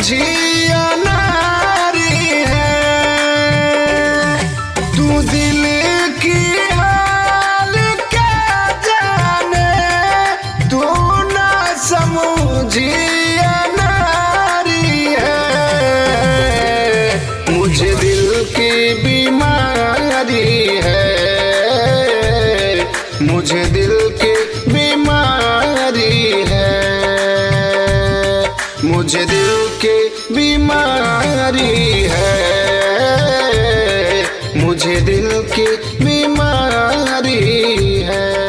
समझिया नारी है, तू दिल की हाल क्या जाने, तू ना समझिया नारी है। मुझे दिल की बीमारी है, मुझे दिल की बीमारी है, मुझे दिल की बीमारी है, मुझे दिल की बीमारी है।